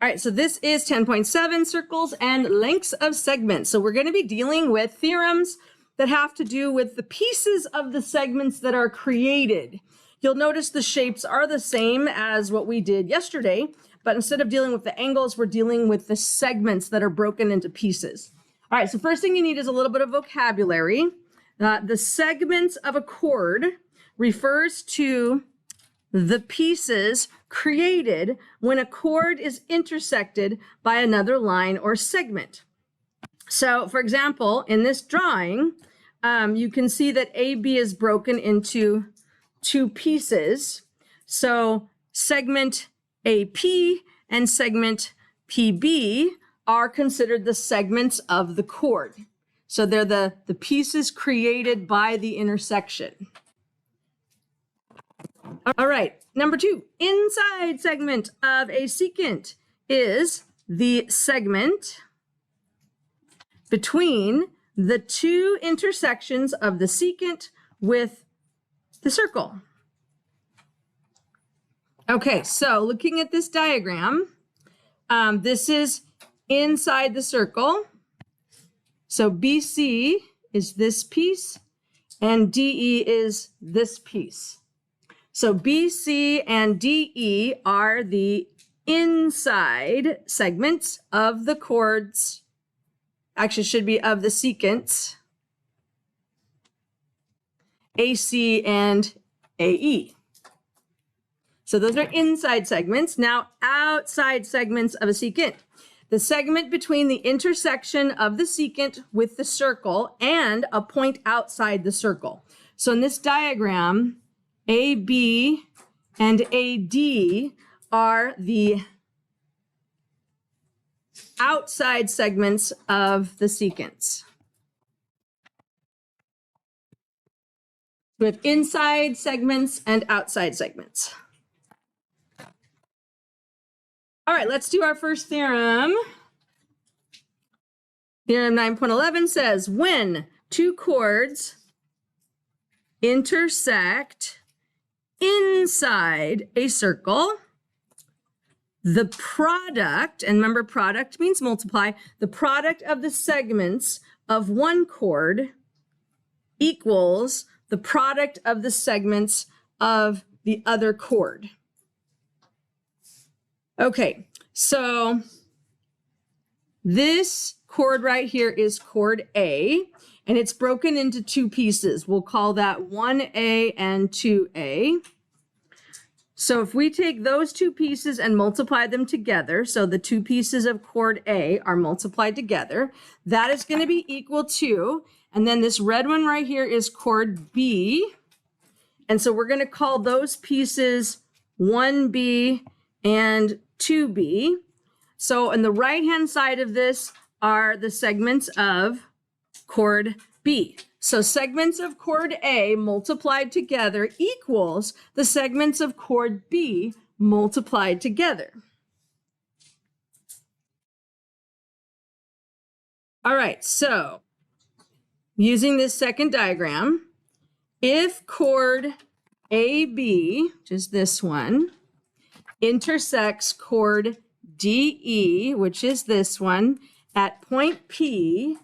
All right, so this is 10.7 circles and lengths of segments. So we're going to be dealing with theorems that have to do with the pieces of the segments that are created. You'll notice the shapes are the same as what we did yesterday, but instead of dealing with the angles, we're dealing with the segments that are broken into pieces. All right, so first thing you need is a little bit of vocabulary. The segments of a chord refers to the pieces created when a chord is intersected by another line or segment. So, for example, in this drawing, you can see that AB is broken into two pieces. So segment AP and segment PB are considered the segments of the chord. So they're the pieces created by the intersection. All right, number 2, inside segment of a secant is the segment between the two intersections of the secant with the circle. Okay, so looking at this diagram, this is inside the circle. So BC is this piece and DE is this piece. So BC and DE are the inside segments of the chords. Actually, should be of the secants. AC and AE. So those are inside segments. Now, outside segments of a secant. The segment between the intersection of the secant with the circle and a point outside the circle. So in this diagram, AB and AD are the outside segments of the secants. We have inside segments and outside segments. All right, let's do our first theorem. Theorem 9.11 says, when two chords intersect inside a circle, the product, and remember product means multiply, the product of the segments of one chord equals the product of the segments of the other chord. Okay, so this chord right here is chord A, and it's broken into two pieces. We'll call that 1A and 2A. So if we take those two pieces and multiply them together, so the two pieces of chord A are multiplied together, that is going to be equal to, and then this red one right here is chord B. And so we're going to call those pieces 1B and 2B. So on the right-hand side of this are the segments of chord B. So segments of chord A multiplied together equals the segments of chord B multiplied together. All right, so using this second diagram, if chord AB, which is this one, intersects chord DE, which is this one, at point P,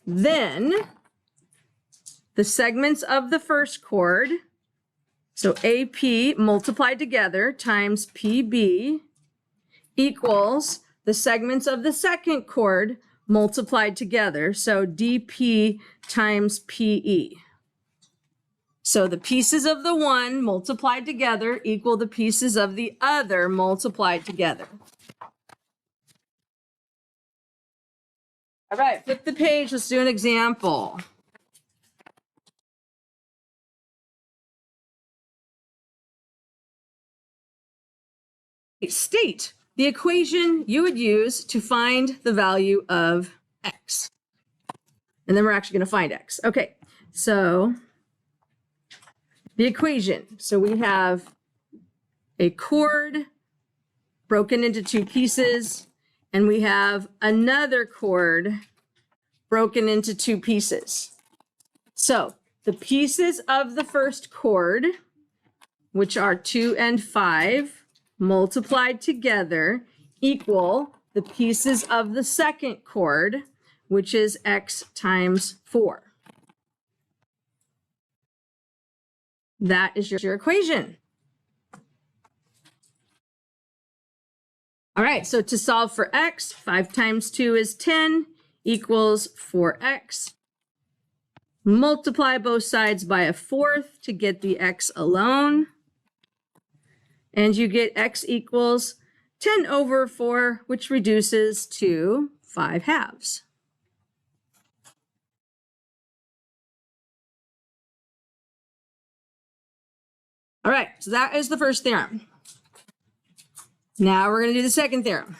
then the segments of the first chord, so AP multiplied together times PB, equals the segments of the second chord multiplied together, so DP times PE. So the pieces of the one multiplied together equal the pieces of the other multiplied together. All right, flip the page. Let's do an example. State the equation you would use to find the value of x. And then we're actually going to find x. Okay, so the equation. So we have a chord broken into two pieces, and we have another chord broken into two pieces. So the pieces of the first chord, which are 2 and 5, multiplied together equal the pieces of the secant chord, which is x times 4. That is your equation. All right, so to solve for x, 5 times 2 is 10 equals 4x. Multiply both sides by a fourth to get the x alone. And you get x equals 10 over 4, which reduces to 5/2. All right, so that is the first theorem. Now we're going to do the second theorem.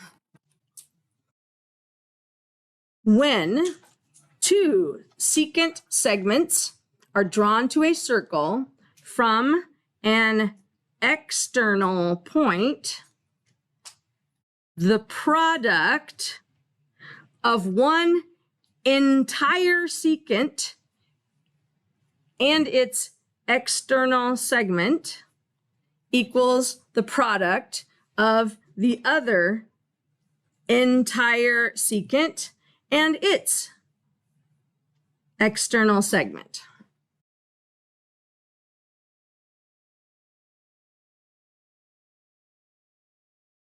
When two secant segments are drawn to a circle from an external point, the product of one entire secant and its external segment equals the product of the other entire secant and its external segment.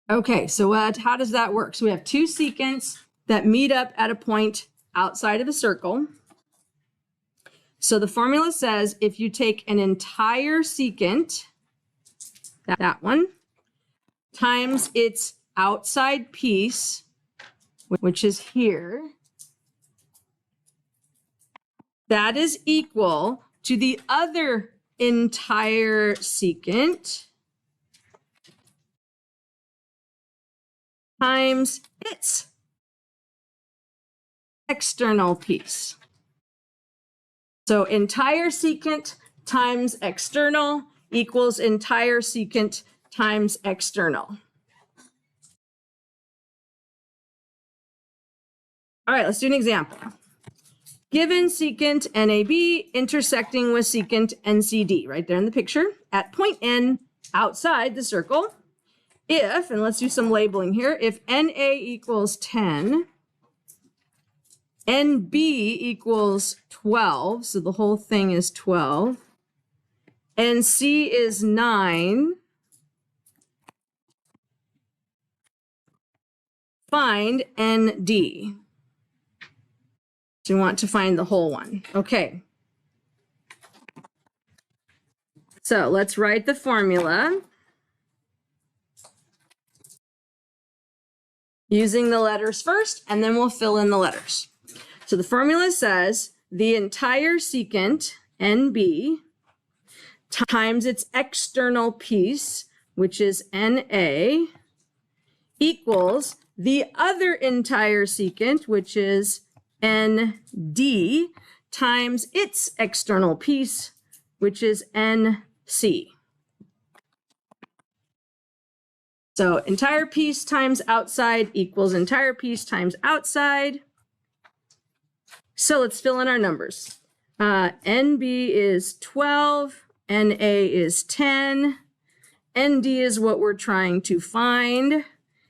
Okay, so how does that work? So we have two secants that meet up at a point outside of a circle. So the formula says if you take an entire secant, that one, times its outside piece, which is here, that is equal to the other entire secant times its external piece. So entire secant times external equals entire secant times external. All right, let's do an example. Given secant NAB intersecting with secant NCD, right there in the picture, at point N outside the circle, if, and let's do some labeling here, if NA equals 10, NB equals 12, so the whole thing is 12, NC is 9, find ND. So you want to find the whole one. Okay. So let's write the formula using the letters first, and then we'll fill in the letters. So the formula says the entire secant, NB, times its external piece, which is NA, equals the other entire secant, which is ND, times its external piece, which is NC. So entire piece times outside equals entire piece times outside. So let's fill in our numbers. NB is 12, NA is 10, ND is what we're trying to find,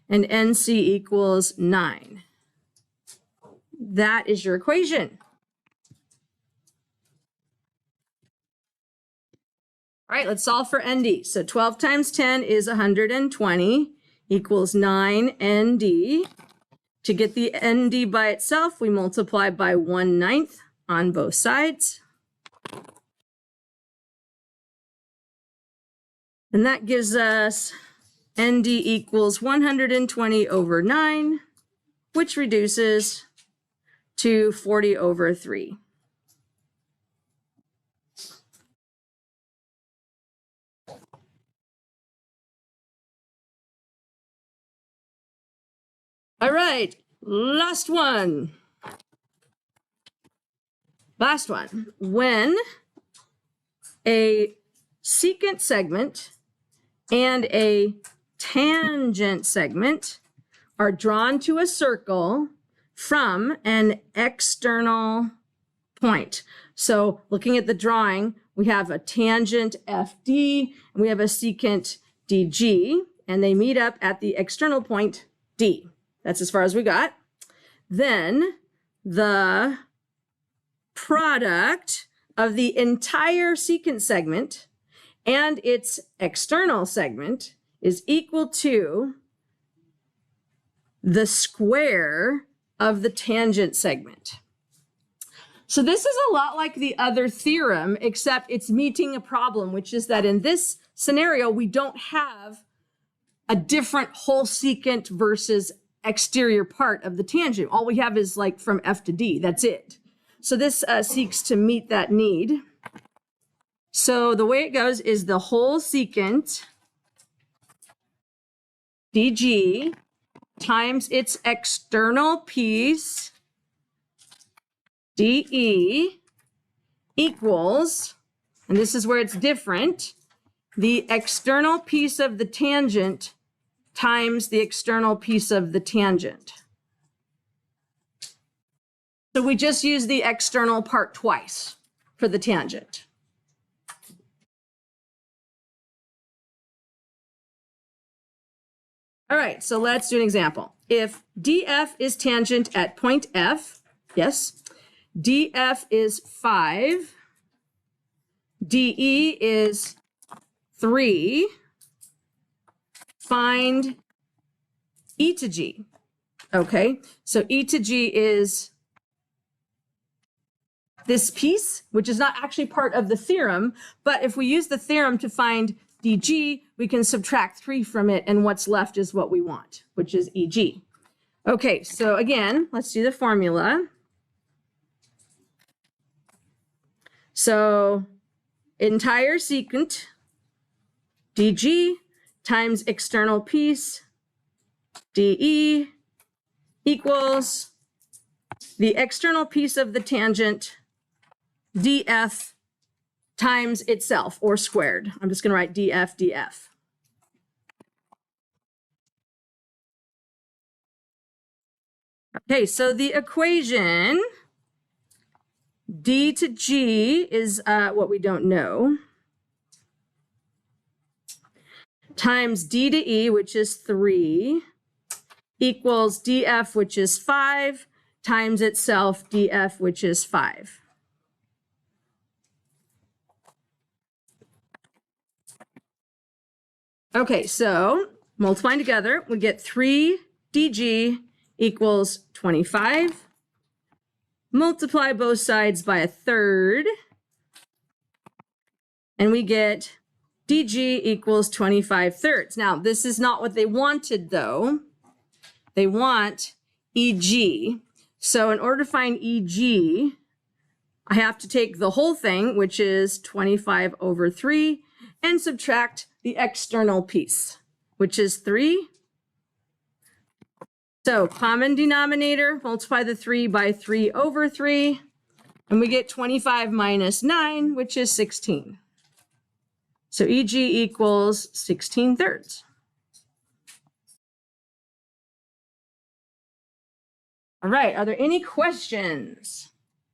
and NC equals 9. That is your equation. All right, let's solve for ND. So 12 times 10 is 120 equals 9 ND. To get the ND by itself, we multiply by 1/9 on both sides. And that gives us ND equals 120 over 9, which reduces to 40 over 3. All right, last one. Last one. When a secant segment and a tangent segment are drawn to a circle from an external point. So looking at the drawing, we have a tangent FD, and we have a secant DG, and they meet up at the external point D. That's as far as we got. Then the product of the entire secant segment and its external segment is equal to the square of the tangent segment. So this is a lot like the other theorem, except it's meeting a problem, which is that in this scenario, we don't have a different whole secant versus exterior part of the tangent. All we have is like from F to D, that's it. So this seeks to meet that need. So the way it goes is the whole secant DG times its external piece DE equals, and this is where it's different, the external piece of the tangent times the external piece of the tangent. So we just use the external part twice for the tangent. All right, so let's do an example. If DF is tangent at point F, yes, DF is 5, DE is 3, find E to G. Okay, so E to G is this piece, which is not actually part of the theorem, but if we use the theorem to find DG, we can subtract 3 from it, and what's left is what we want, which is EG. Okay, so again, let's do the formula. So entire secant DG times external piece DE equals the external piece of the tangent DF times itself, or squared. I'm just going to write DF, DF. Okay, so the equation D to G is what we don't know, times D to E, which is 3, equals DF, which is 5, times itself, DF, which is 5. Okay, so multiplying together, we get 3 DG equals 25. Multiply both sides by a third, and we get DG equals 25 thirds. Now, this is not what they wanted, though. They want EG. So in order to find EG, I have to take the whole thing, which is 25 over 3, and subtract the external piece, which is 3. So common denominator, multiply the 3 by 3 over 3, and we get 25 minus 9, which is 16. So EG equals 16 thirds. All right, are there any questions?